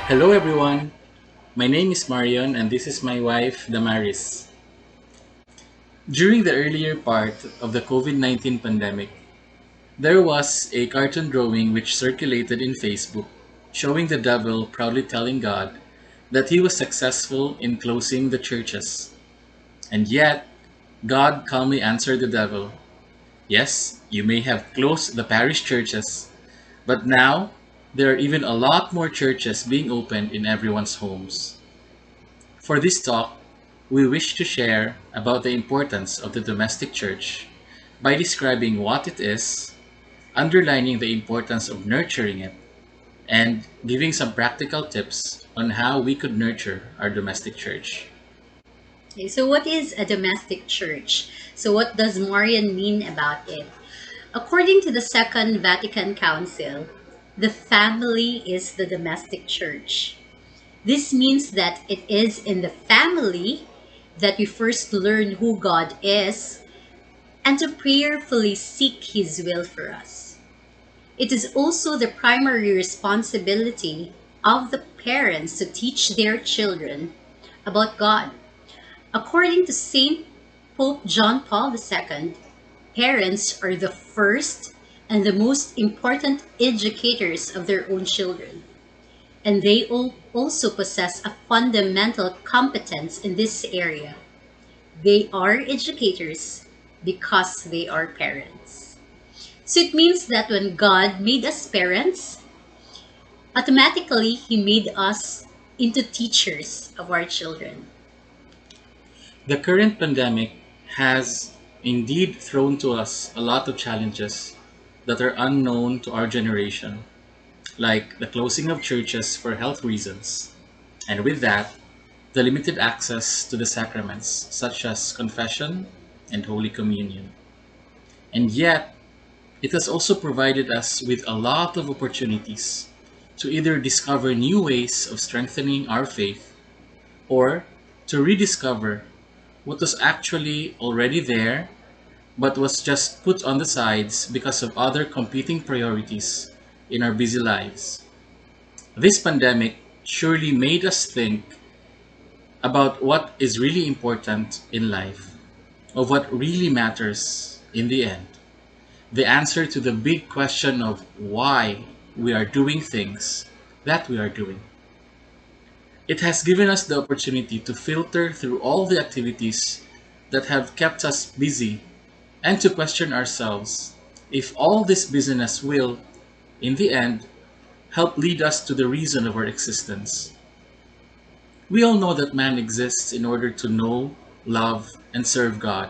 Hello everyone. My name is Marione and this is my wife Damaris. During the earlier part of the COVID-19 pandemic, there was a cartoon drawing which circulated in Facebook showing the devil proudly telling God that he was successful in closing the churches. And yet, God calmly answered the devil, "Yes, you may have closed the parish churches, but now there are even a lot more churches being opened in everyone's homes." For this talk, we wish to share about the importance of the domestic church by describing what it is, underlining the importance of nurturing it, and giving some practical tips on how we could nurture our domestic church. Okay, so what is a domestic church? So what does Marian mean about it? According to the Second Vatican Council, the family is the domestic church. This means that it is in the family that we first learn who God is and to prayerfully seek His will for us. It is also the primary responsibility of the parents to teach their children about God. According to Saint Pope John Paul II, parents are the first and the most important educators of their own children, and they also possess a fundamental competence in this area. They are educators because they are parents. So it means that when God made us parents, automatically He made us into teachers of our children. The current pandemic has indeed thrown to us a lot of challenges that are unknown to our generation, like the closing of churches for health reasons, and with that, the limited access to the sacraments such as confession and Holy Communion. And yet, it has also provided us with a lot of opportunities to either discover new ways of strengthening our faith or to rediscover what was actually already there but was just put on the sides because of other competing priorities in our busy lives. This pandemic surely made us think about what is really important in life, of what really matters in the end. The answer to the big question of why we are doing things that we are doing. It has given us the opportunity to filter through all the activities that have kept us busy and to question ourselves if all this busyness will, in the end, help lead us to the reason of our existence. We all know that man exists in order to know, love, and serve God.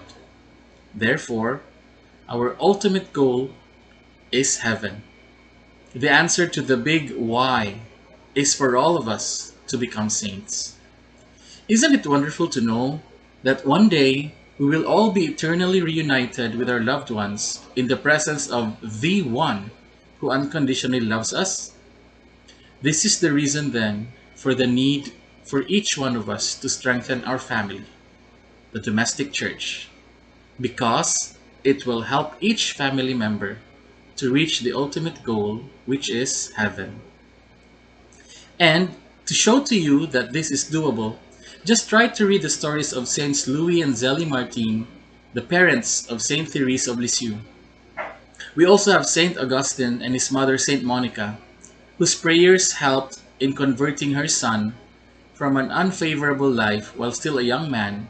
Therefore, our ultimate goal is heaven. The answer to the big why is for all of us to become saints. Isn't it wonderful to know that one day we will all be eternally reunited with our loved ones in the presence of the one who unconditionally loves us? This is the reason then for the need for each one of us to strengthen our family, the domestic church, because it will help each family member to reach the ultimate goal, which is heaven. And to show to you that this is doable, just try to read the stories of Saints Louis and Zélie Martin, the parents of Saint Therese of Lisieux. We also have Saint Augustine and his mother Saint Monica, whose prayers helped in converting her son from an unfavorable life while still a young man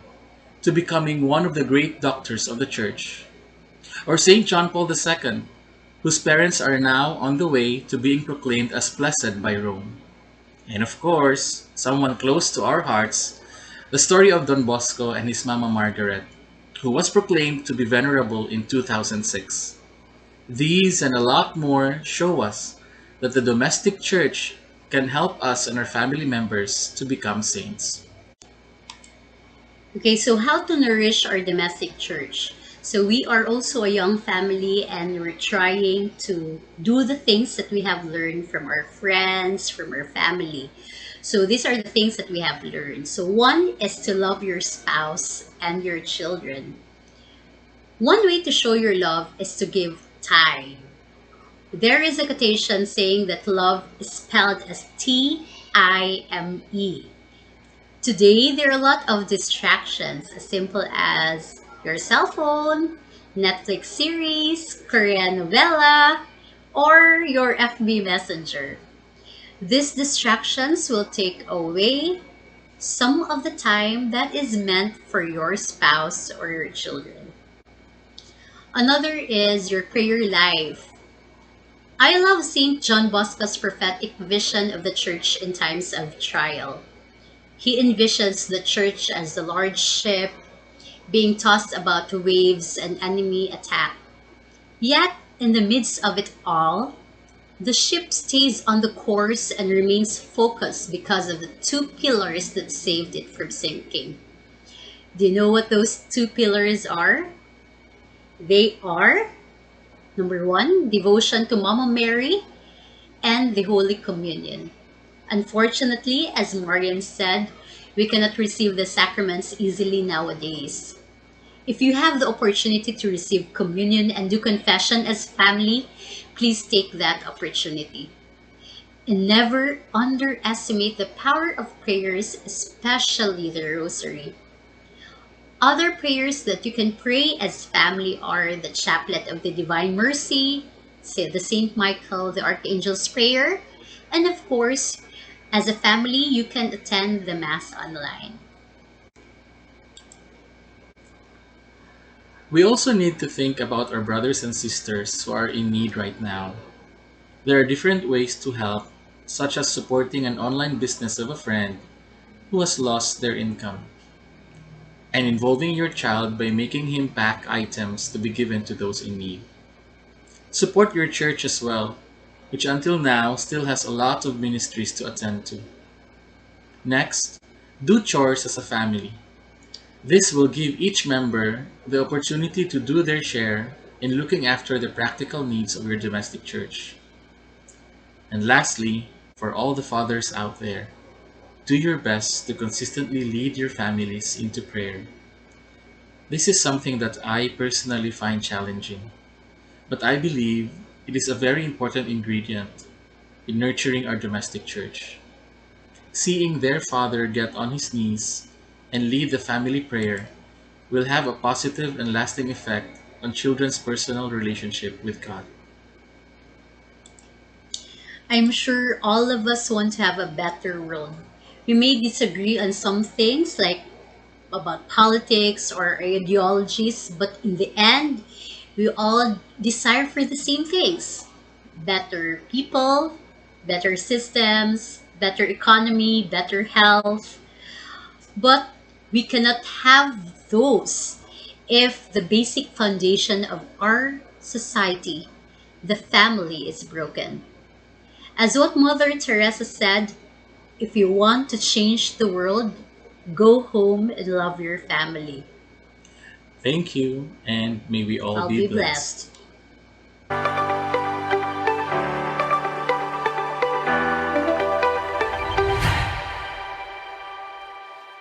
to becoming one of the great doctors of the church. Or Saint John Paul II, whose parents are now on the way to being proclaimed as blessed by Rome. And of course, someone close to our hearts, the story of Don Bosco and his mama Margaret, who was proclaimed to be venerable in 2006. These and a lot more show us that the domestic church can help us and our family members to become saints. Okay, so how to nourish our domestic church? So we are also a young family and we're trying to do the things that we have learned from our friends, from our family. So these are the things that we have learned. So one is to love your spouse and your children. One way to show your love is to give time. There is a quotation saying that love is spelled as T IME. Today, there are a lot of distractions, as simple as your cell phone, Netflix series, Korean novella, or your FB Messenger. These distractions will take away some of the time that is meant for your spouse or your children. Another is your prayer life. I love St. John Bosco's prophetic vision of the church in times of trial. He envisions the church as a large ship being tossed about to waves and enemy attack. Yet, in the midst of it all, the ship stays on the course and remains focused because of the two pillars that saved it from sinking. Do you know what those two pillars are? They are number one, devotion to Mama Mary and the Holy Communion. Unfortunately, as Marian said, we cannot receive the sacraments easily nowadays. If you have the opportunity to receive communion and do confession as family, please take that opportunity. And never underestimate the power of prayers, especially the rosary. Other prayers that you can pray as family are the Chaplet of the Divine Mercy, say the Saint Michael the Archangel's Prayer, and of course, as a family, you can attend the Mass online. We also need to think about our brothers and sisters who are in need right now. There are different ways to help, such as supporting an online business of a friend who has lost their income, and involving your child by making him pack items to be given to those in need. Support your church as well, which until now still has a lot of ministries to attend to. Next, do chores as a family. This will give each member the opportunity to do their share in looking after the practical needs of your domestic church. And lastly, for all the fathers out there, do your best to consistently lead your families into prayer. This is something that I personally find challenging, but I believe it is a very important ingredient in nurturing our domestic church. Seeing their father get on his knees and lead the family prayer will have a positive and lasting effect on children's personal relationship with God. I'm sure all of us want to have a better world. We may disagree on some things like about politics or ideologies, but in the end, we all desire for the same things: better people, better systems, better economy, better health. But we cannot have those if the basic foundation of our society, the family, is broken. As what Mother Teresa said, if you want to change the world, go home and love your family. Thank you, and may we all I'll be be blessed. blessed.